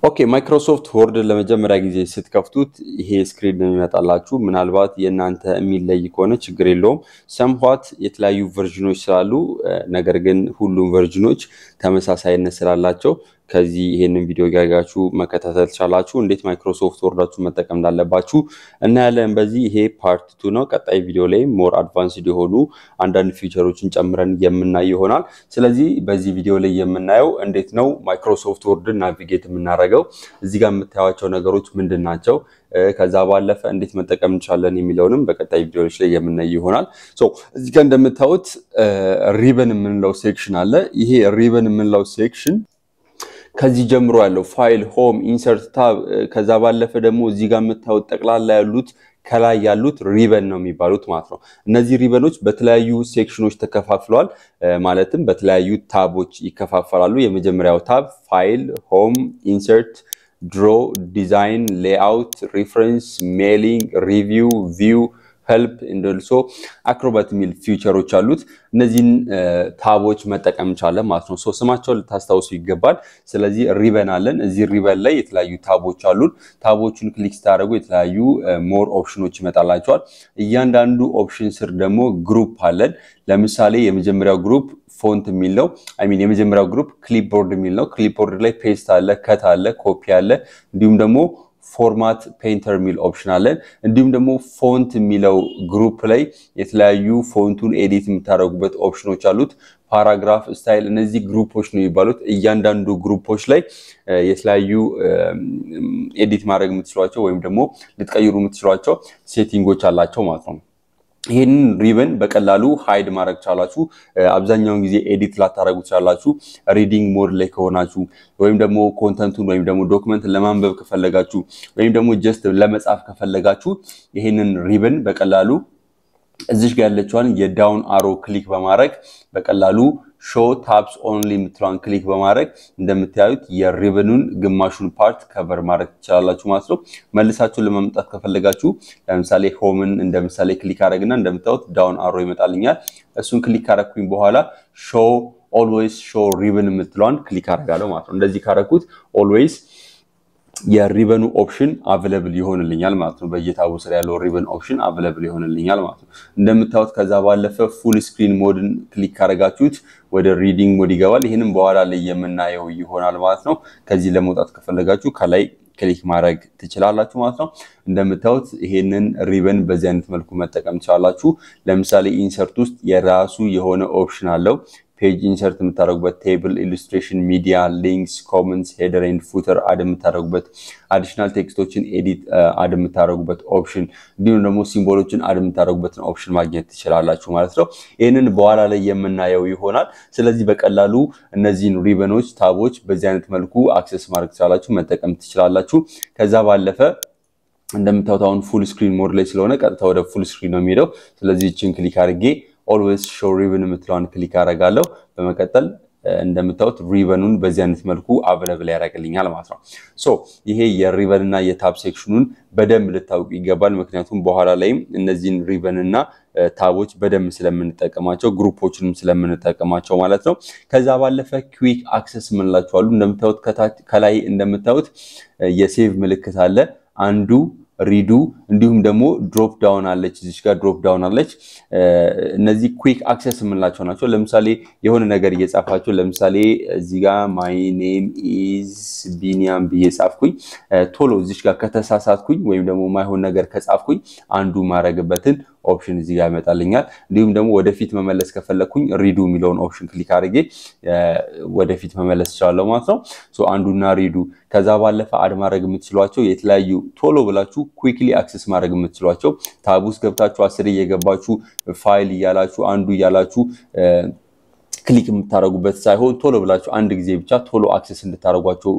ኦኬ ማይክሮሶፍት ወርድ ለመጀመሪያ ጊዜ ስትከፍቱት ይሄ ስክሪን ነው የሚመጣላችሁ ምናልባት የናንተ የሚለይ ከሆነ ችግር የለውም somewhat የተለያዩ ቨርዥኖች ስላሉ ነገር ግን ሁሉም ቨርዥኖች ተመሳሳይነት ስላላቸው ከዚህ ይሄንን ቪዲዮ ጋጋችሁ መከታተል ቻላችሁ እንዴት ማይክሮሶፍት ወርዳችሁ መጠቀም እንዳለባችሁ እና ያለን በዚህ ይሄ ፓርት 2 ነው ቀጣይ ቪዲዮ ላይ ሞር አድቫንስድ የሆኑ አንዳንድ ፊቸሮችን ጨምረን የምናይ ይሆናል ስለዚህ በዚህ ቪዲዮ ላይ የምናየው እንዴት ነው ማይክሮሶፍት ወርድ ናቪጌት የምናደርገው እዚህ ጋር የምታዩቸው ነገሮች ምንድናቸው ከዛ ባለፈ እንዴት መጠቀም እንችላለን የሚለውንም በቀጣይ ቪዲዮዎች ላይ የምናይ ይሆናል ሶ እዚህ ጋር እንደምታዩት ሪበን የምንለው ሴክሽን አለ ይሄ ሪበን የምንለው ሴክሽን ከዚህ ጀምሮ ያለው ፋይል ሆም ኢንሰርት ታብ ከዛ ባለፈ ደግሞ እዚህ ጋር የምታዩት ጠቅላላ ያሉት ከላይ ያሉት ሪበን ነው የሚባሉት ማለት ነው እነዚህ ሪበኖች በተለያዩ ሴክሽኖች ተከፋፍለዋል ማለትም በተለያዩ ታቦች ይከፋፈላሉ የመጀመሪያው ታብ ፋይል ሆም ኢንሰርት ድሮ ዲዛይን ሌአውት ሪፈረንስ ሜሊንግ ሪቪው ቪው help and also acrobat ሚል ፊቸሮች አሉት እነዚህን ታቦች መጠቀም እንችላለን ማለት ነው ሶ ስማቸው ልታስታውሱ ይገባል ስለዚህ ሪበን አለን እዚህ ሪበን ላይ የተለያዩ ታቦች አሉን ታቦቹን ክሊክ ስታደርጉ የተለያዩ ሞር ኦፕሽኖች ይመጣላችኋል እያንዳንዱ ኦፕሽን ስር ደግሞ ግሩፕ አለን ለምሳሌ የመጀመሪያው ግሩፕ ፎንት ሚል ነው አይ ሚን የመጀመሪያው ግሩፕ ክሊፕቦርድ ሚል ነው ክሊፕቦርድ ላይ ፔስት አለ ከት አለ ኮፒ አለ እንዲሁም ደግሞ ፎርማት ፔንተር ሚል ኦፕሽን አለን እንዲሁም ደግሞ ፎንት ሚለው ግሩፕ ላይ የተለያዩ ፎንቱን ኤዲት የምታደርጉበት ኦፕሽኖች አሉት ፓራግራፍ ስታይል እነዚህ ግሩፖች ነው ይባሉት እያንዳንዱ ግሩፖች ላይ የተለያዩ ኤዲት ማድረግ የምትችሏቸው ወይም ደግሞ ልትቀይሩ የምትችሏቸው ሴቲንጎች አላቸው ማለት ነው ይሄንን ሪበን በቀላሉ ሃይድ ማድረግ ቻላችሁ አብዛኛውን ጊዜ ኤዲት ላታረጉ ቻላችሁ ሪዲንግ ሞድ ላይ ከሆናችሁ ወይም ደግሞ ኮንተንቱን ወይም ደግሞ ዶክመንት ለማንበብ ከፈለጋችሁ ወይም ደግሞ ጀስት ለመጻፍ ከፈለጋችሁ ይሄንን ሪበን በቀላሉ እዚህ ጋር ያለችዋን የዳውን አሮ ክሊክ በማድረግ በቀላሉ show tabs only ምትሏን ክሊክ በማድረግ እንደምታዩት የሪበኑን ግማሹን ፓርት ከቨር ማድረግ ትችላላችሁ ማለት ነው መልሳችሁ ለማምጣት ከፈለጋችሁ ለምሳሌ ሆምን እንደምሳሌ ክሊክ አድርግና እንደምታዩት ዳውን አሮ ይመጣልኛል እሱን ክሊክ አደረኩኝ በኋላ show always show ribbon ምትሏን ክሊክ አደርጋለሁ ማለት ነው እንደዚህ ካረኩት always የሪበኑ ኦፕሽን አቬሌብል ይሆንልኛል ማለት ነው በየታቡ ስር ያለው ሪበን ኦፕሽን አቬሌብል ይሆንልኛል ማለት ነው እንደምታዩት ከዛ ባለፈ ፉል ስክሪን ሞድን ክሊክ አደረጋችሁት ወደ ሪዲንግ ሞድ ይገባል ይሄንን በኋላ ላይ የምናየው ይሆናል ማለት ነው ከዚህ ለመውጣት ከፈለጋችሁ ከላይ ክሊክ ማድረግ ትችላላችሁ ማለት ነው እንደምታዩት ይሄንን ሪበን በዚህ አይነት መልኩ መጠቀም ትችላላችሁ ለምሳሌ ኢንሰርት ውስጥ የራሱ የሆነ ኦፕሽን አለው page insert የምታደርጉበት table illustration media links comments header and footer አድ የምታደርጉበት additional ቴክስቶችን ኤዲት አድ የምታደርጉበት ኦፕሽን እንዲሁም ደግሞ ሲምቦሎችን አድ የምታደርጉበት ኦፕሽን ማግኘት ትችላላችሁ ማለት ነው ይሄንን በኋላ ላይ የምናየው ይሆናል ስለዚህ በቀላሉ እነዚህን ሪበኖች ታቦች በዚህ አይነት መልኩ አክሰስ ማድረግ ትችላላችሁ መጠቀም ትችላላችሁ ከዛ ባለፈ እንደምታዩት አሁን ፉል ስክሪን ሞድ ላይ ስለሆነ ቀጥታ ወደ ፉል ስክሪን ነው የሚሄደው ስለዚህ እቺን ክሊክ አድርጌ always show ribbon ምትሏን ክሊክ አደርጋለሁ በመቀጠል እንደምታዩት ሪበኑን በዚህ አይነት መልኩ አቬሌብል ያደርግልኛል ማለት ነው ሶ ይሄ የሪበን እና የታብ ሴክሽኑን በደንብ ልታውቁ ይገባል ምክንያቱም በኋላ ላይ እነዚህን ሪበን እና ታቦች በደንብ ስለምንጠቀማቸው ግሩፖችንም ስለምንጠቀማቸው ማለት ነው ከዛ ባለፈ ኩዊክ አክሰስ ምንላችሁ አሉ እንደምታዩት ከላይ እንደምታዩት የሴቭ ምልክት አለ አንዱ ሪዱ እንዲሁም ደግሞ ድሮፕ ዳውን አለች እዚህ ጋር ድሮፕ ዳውን አለች እነዚህ ኩዊክ አክሰስ ምንላቸው ናቸው ለምሳሌ የሆነ ነገር እየጻፋችሁ ለምሳሌ እዚህ ጋር my name is ቢኒያም በየጻፍኩኝ ቶሎ እዚህ ጋር ከተሳሳትኩኝ ወይም ደግሞ ማይሆን ነገር ከጻፍኩኝ አንዱ ማረግበትን ኦፕሽን እዚህ ጋር ያመጣልኛል እንዲሁም ደግሞ ወደፊት መመለስ ከፈለኩኝ ሪዱ ሚለውን ኦፕሽን ክሊክ አድርጌ ወደፊት መመለስ ይችላል ማለት ነው ሶ አንዱና ሪዱ ከዛ ባለፈ አድ ማድረግ የምትችሏቸው የተለያዩ ቶሎ ብላችሁ ኩዊክሊ አክሰስ ማድረግ የምትችሏቸው ታቡስ ገብታችሁ 10 እየገባችሁ ፋይል ይያላችሁ አንዱ ይያላችሁ ክሊክ የምታረጉበት ሳይሆን ቶሎ ብላችሁ አንድ ጊዜ ብቻ ቶሎ አክሰስ እንድታረጓቸው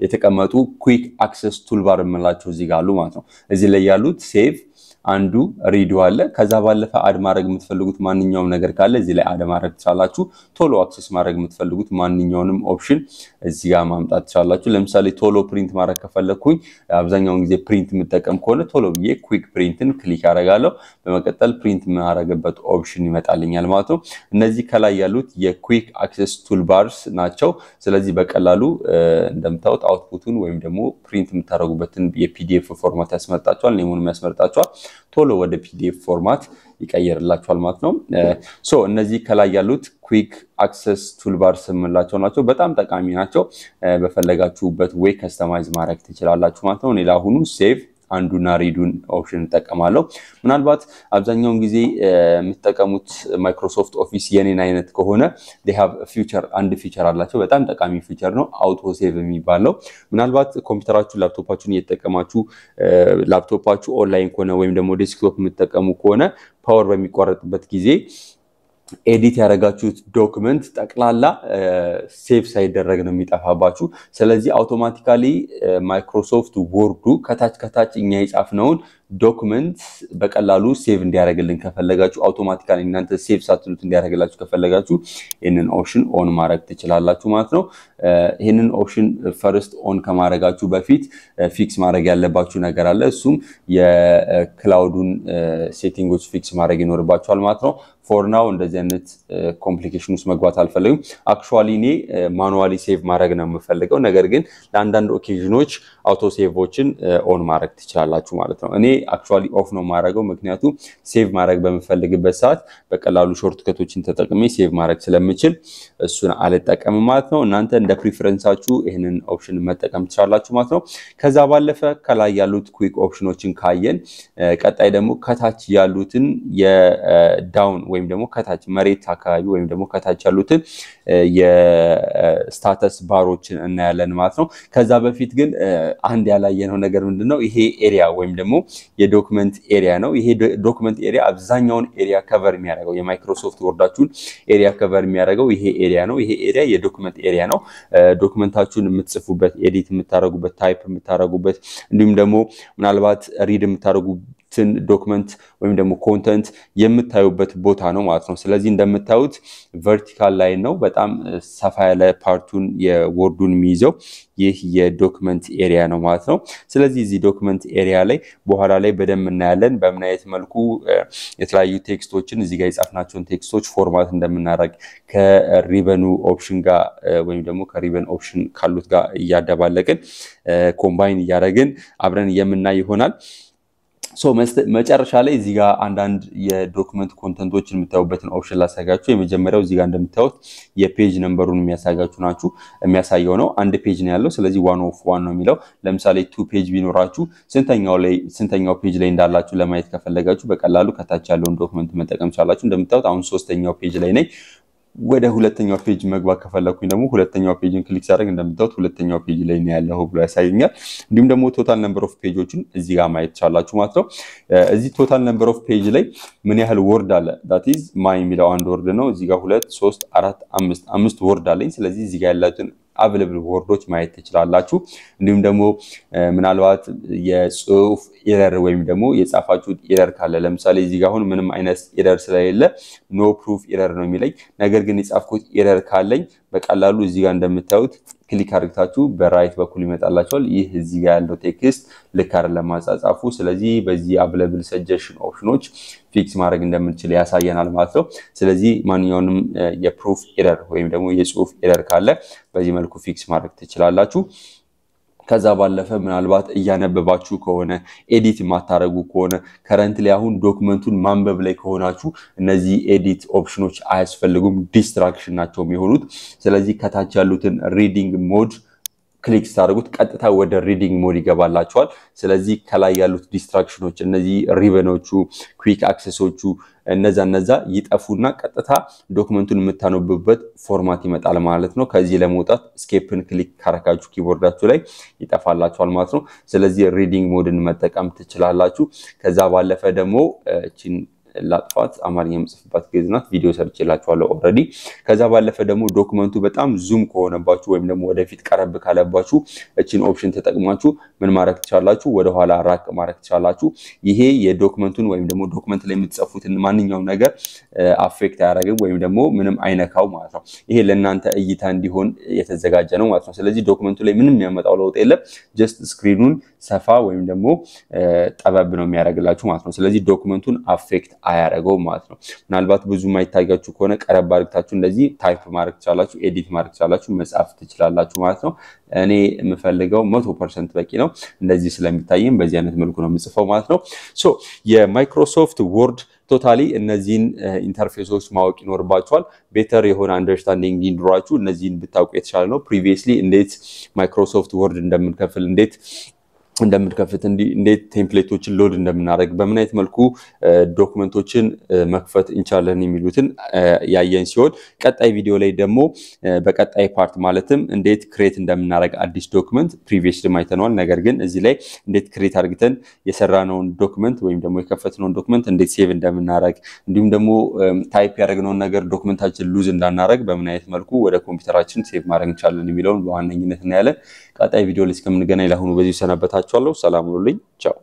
የተቀመጡ ኩዊክ አክሰስ ቱልባር የምንላቸው እዚህ ጋር አሉ ማለት ነው እዚህ ላይ ያሉት ሴቭ አንዱ ሪዱ አለ ከዛ ባለፈ አድ ማድረግ የምትፈልጉት ማንኛውም ነገር ካለ እዚህ ላይ አድ ማድረግ ትችላላችሁ ቶሎ አክሰስ ማድረግ የምትፈልጉት ማንኛውንም ኦፕሽን እዚህ ጋር ማምጣት ትችላላችሁ ለምሳሌ ቶሎ ፕሪንት ማድረግ ከፈለኩኝ አብዛኛውን ጊዜ ፕሪንት የምጠቀም ከሆነ ቶሎ ብዬ ኩዊክ ፕሪንትን ክሊክ አደርጋለሁ በመቀጠል ፕሪንት ማድረግበት ኦፕሽን ይመጣልኛል ማለት ነው እነዚህ ከላይ ያሉት የኩዊክ አክሰስ ቱልባርስ ናቸው ስለዚህ በቀላሉ እንደምታውቁት አውትፑቱን ወይም ደግሞ ፕሪንት የምታደርጉበትን የፒዲኤፍ ፎርማት ያስመርጣችኋል ኔሙን ያስመርጣችኋል ቶሎ ወደ ፒዲኤፍ ፎርማት ይቀየርላችኋል ማለት ነው ሶ እነዚህ ከላይ ያሉት ኩዊክ አክሰስ ቱልባርስ የምንላቸው ናቸው በጣም ጠቃሚ ናቸው በፈለጋችሁበት ዌይ ከስተማይዝ ማድረግ ትችላላችሁ ማለት ነው ሌላ ሁሉ ሴቭ አንዱና ሪዱን ኦፕሽን ተጠቀማለሁ ምናልባት አብዛኛውን ጊዜ የምትጠቀሙት ማይክሮሶፍት ኦፊስ የኔን አይነት ከሆነ they have a feature አንድ ፊቸር አላቸው በጣም ጠቃሚ ፊቸር ነው አውቶ ሴቭ የሚባለው ምናልባት ኮምፒውተራችሁ ላፕቶፓችሁን እየተጠቀማችሁ ላፕቶፓችሁ ኦንላይን ከሆነ ወይም ደግሞ ዴስክቶፕ የምትጠቀሙ ከሆነ ፓወር በሚቋረጥበት ጊዜ ኤዲት ያደረጋችሁት ዶክመንት ጠቅላላ ሴቭ ሳይደረግ ነው የሚጠፋባችሁ ስለዚህ አውቶማቲካሊ ማይክሮሶፍት ወርዱ ከታች እኛ የጻፍነውን ዶክመንት በቀላሉ ሴቭ እንዲያደርግልን ከፈለጋችሁ አውቶማቲካሊ እናንተ ሴቭ ሳትሉት እንዲያደርግላችሁ ከፈለጋችሁ ይሄንን ኦፕሽን ኦን ማድረግ ትችላላችሁ ማለት ነው ይሄንን ኦፕሽን ፈርስት ኦን ከማድረጋችሁ በፊት ፊክስ ማድረግ ያለባችሁ ነገር አለ እሱም የክላውዱን ሴቲንጎች ፊክስ ማድረግ ይኖርባችኋል ማለት ነው for now እንደዚህ አይነት ኮምፕሊኬሽንስ መግባት አልፈልግም አክቹአሊ እኔ ማኑዋሊ ሴቭ ማድረግ ነው የምፈልገው ነገር ግን ለአንዳንድ ኦኬዥኖች አውቶ ሴቮችን ኦን ማድረግ ትችላላችሁ ማለት ነው እኔ አክቹአሊ ኦፍ ነው ማድረገው ምክንያቱም ሴቭ ማድረግ በመፈልግበት ሰዓት በቀላሉ ሾርት ከቶችን ተጠቅሜ ሴቭ ማድረግ ስለምችል እሱን አልጠቀምም ማለት ነው እናንተ እንደ ፕሪፈረንሳችሁ ይሄንን ኦፕሽን መጠቀም ትችላላችሁ ማለት ነው ከዛ ባለፈ ከላይ ያሉት ኩዊክ ኦፕሽኖችን ካየን ቀጣይ ደግሞ ከታች ያሉትን የዳውን ወይም ደግሞ ከታች መሬት አካባቢ ወይም ደግሞ ከታች ያሉትን የስታተስ ባሮችን እናያለን ማለት ነው ከዛ በፊት ግን አንድ ያላየነው ነገር ምንድነው ይሄ ኤሪያ ወይም ደግሞ የዶክመንት ኤሪያ ነው ይሄ ዶክመንት ኤሪያ አብዛኛውን ኤሪያ ከቨር የሚያደርገው የማይክሮሶፍት ወርዳችሁን ኤሪያ ከቨር የሚያደርገው ይሄ ኤሪያ ነው ይሄ ኤሪያ የዶክመንት ኤሪያ ነው ዶክመንታችሁን የምትጽፉበት ኤዲት የምታደርጉበት ታይፕ የምታደርጉበት እንዲሁም ደግሞ ምናልባት ሪድ የምታደርጉ ዶክመንት ወይም ደግሞ ኮንተንት የምታዩበት ቦታ ነው ማለት ነው ስለዚህ እንደምታዩት ቨርቲካል ላይን ነው በጣም ሰፋ ያለ ፓርቱን የወርዱን የሚይዘው ይህ የዶክመንት ኤሪያ ነው ማለት ነው ስለዚህ እዚህ ዶክመንት ኤሪያ ላይ በኋላ ላይ በደንብ እናያለን በምን አይነት መልኩ የተለያዩ ቴክስቶችን እዚህ ጋር የጻፍናቸውን ቴክስቶች ፎርማት እንደምናደርግ ከሪበኑ ኦፕሽን ጋር ወይም ደግሞ ከሪበን ኦፕሽን ካሉት ጋር ያደባለቅን ኮምባይን ያደረግን አብረን የምናይ ይሆናል ሶ መጨረሻ ላይ እዚህ ጋር አንዳንድ የዶክመንት ኮንተንቶችን የምታዩበትን ኦፕሽን ላሳያችሁ የመጀመሪያው እዚህ ጋር እንደምታዩት የፔጅ ነምበሩን የሚያሳየው ነው አንድ ፔጅ ነው ያለው ስለዚህ 1 of 1 ነው የሚለው ለምሳሌ 2 ፔጅ ቢኖራችሁ ስንተኛው ፔጅ ላይ እንዳላችሁ ለማየት ከፈለጋችሁ በቀላሉ ከታች ያለውን ዶክመንት መጠቀም ቻላችሁ እንደምታዩት አሁን 3ኛው ፔጅ ላይ ነኝ ወደ ሁለተኛው ፔጅ መግባት ከፈለኩኝ ደግሞ ሁለተኛው ፔጅን ክሊክ ሳደርግ እንደምታዩት ሁለተኛው ፔጅ ላይ ነው ያለው ብሎ ያሳየኛል እንዲሁም ደግሞ ቶታል ነምበር ኦፍ ፔጆችን እዚህ ጋር ማየት ቻላችሁ ማለት ነው እዚህ ቶታል ነምበር ኦፍ ፔጅ ላይ ምን ያህል ወርድ አለ that is my የሚለው አንድ ወርድ ነው እዚህ ጋር 2 3 4 5 ወርድ አለኝ ስለዚህ እዚህ ጋር ያላችሁን available ወርዶች ማየት ትችላላችሁ እንዲሁም ደግሞ ምናልባት የጽሁፍ ኤረር ወይም ደግሞ የጻፋችሁት ኤረር ካለ ለምሳሌ እዚህ ጋር አሁን ምንም አይነት ኤረር ስለሌለ ኖ ፕሩፍ ኤረር ነው የሚለኝ ነገር ግን የጻፍኩት ኤረር ካለኝ በቀላሉ እዚህ ጋር እንደምታዩት ክሊክ አድርጋችሁ በራይት በኩል ይመጣላችኋል ይህ እዚህ ጋር ያለው ቴክስት ልክ አይደለም ማጻጻፉ ስለዚህ በዚህ available suggestion ኦፕሽኖች ፊክስ ማድረግ እንደምንችል ያሳየናል ማለት ነው ስለዚህ ማንኛውንም የፕሩፍ ኤረር ወይም ደግሞ የጽሁፍ ኤረር ካለ በዚህ መልኩ ፊክስ ማድረግ ትችላላችሁ ከዛ ባለፈ ምናልባት እያነበባችሁ ከሆነ ኤዲት ማታረጉ ከሆነ ከረንትሊ አሁን ዶክመንቱን ማንበብ ላይ ከሆናችሁ እነዚህ ኤዲት ኦፕሽኖች አያስፈልጉም ዲስትራክሽን ናቸው የሚሆኑት ስለዚህ ከታች ያሉትን ሪዲንግ ሞድ ክሊክ ታደርጉት ቀጥታ ወደ ሪዲንግ ሞድ ይገባላችኋል ስለዚህ ከላይ ያሉት ዲስትራክሽኖች እነዚህ ሪበኖቹ ኩዊክ አክሰሶቹ እነዛ ይጠፉና ቀጥታ ዶክመንቱን የምታነቡበት ፎርማት ይመጣል ማለት ነው ከዚህ ለመውጣት ስኬፕን ክሊክ ካረጋችሁ ኪቦርዳችሁ ላይ ይጠፋላችኋል ማለት ነው ስለዚህ ሪዲንግ ሞድን መጠቀም ትችላላችሁ ከዛ ባለፈ ደግሞ እቺን ላጥፋት አማርኛ የምጽፍባት ግዕዝናት ቪዲዮ ሰርቼላችኋለሁ ኦሬዲ ከዛ ባለፈ ደግሞ ዶክመንቱ በጣም ዙም ከሆነባችሁ ወይም ደግሞ ወደፊት ቀረብ ካለባችሁ እቺን ኦፕሽን ተጠቅማችሁ ምን ማድረግ ትችላላችሁ ወደ ኋላ ራቅ ማድረግ ትችላላችሁ ይሄ የዶክመንቱን ወይም ደግሞ ዶክመንት ላይ የምትጽፉትን ማንኛውም ነገር አፌክት ያደርጋል ወይም ደግሞ ምንም አይነካው ማለት ነው ይሄ ለእናንተ እይታ እንዲሆን የተዘጋጀ ነው ማለት ነው ስለዚህ ዶክመንቱ ላይ ምንም የሚያመጣው ለውጥ የለም ጀስት ስክሪኑን ሰፋ ወይም ደግሞ ጠበብ ነው የሚያደርግላችሁ ማለት ነው ስለዚህ ዶክመንቱን አፌክት አያደርገው ማለት ነው ምናልባት ብዙ ማይታያችሁ ከሆነ ቀረብ አድርጋችሁ እንደዚህ ታይፕ ማድረግ ትችላላችሁ ኤዲት ማድረግ ትችላላችሁ መጻፍ ትችላላችሁ ማለት ነው እኔ የምፈልገው 100% በቂ ነው እንደዚህ ስለሚታየኝ በዚህ አይነት መልኩ ነው የምጽፈው ማለት ነው ሶ የማይክሮሶፍት ወርድ ቶታሊ እነዚህን ኢንተርፌሶች ማወቅ ይኖርባችኋል ቤተር የሆነ አንደርስታንዲንግ እንዲኖራችሁ እነዚህን ብታውቁ የተሻለ ነው ፕሪቪየስሊ እንዴት ማይክሮሶፍት ወርድ እንደምንከፍል እንዴት ቴምፕሌቶችን ሎድ እንደምናደርግ በምን አይነት መልኩ ዶክመንቶችን መክፈት እንቻለን የሚሉትን ያየን ሲሆን ቀጣይ ቪዲዮ ላይ ደግሞ በቀጣይ ፓርት ማለትም እንዴት ክሬት እንደምናደርግ አዲስ ዶክመንት ፕሪቪየስሊ ማይተናል ነገር ግን እዚህ ላይ እንዴት ክሬት አድርገን የሰራነውን ዶክመንት ወይም ደግሞ የከፈትነውን ዶክመንት እንዴት ሴቭ እንደምናደርግ እንዲሁም ደግሞ ታይፕ ያደረግነውን ነገር ዶክመንታችን ሉዝ እንዳናደርግ በምን አይነት መልኩ ወደ ኮምፒውተራችን ሴቭ ማድረግ እንችላለን የሚለውን በዋነኝነት እናያለን ቀጣይ ቪዲዮ ላይ እስከምንገናኝ ለአሁኑ በዚህ ሰናበታችኋለሁ ሰላም ሁኑልኝ ቻው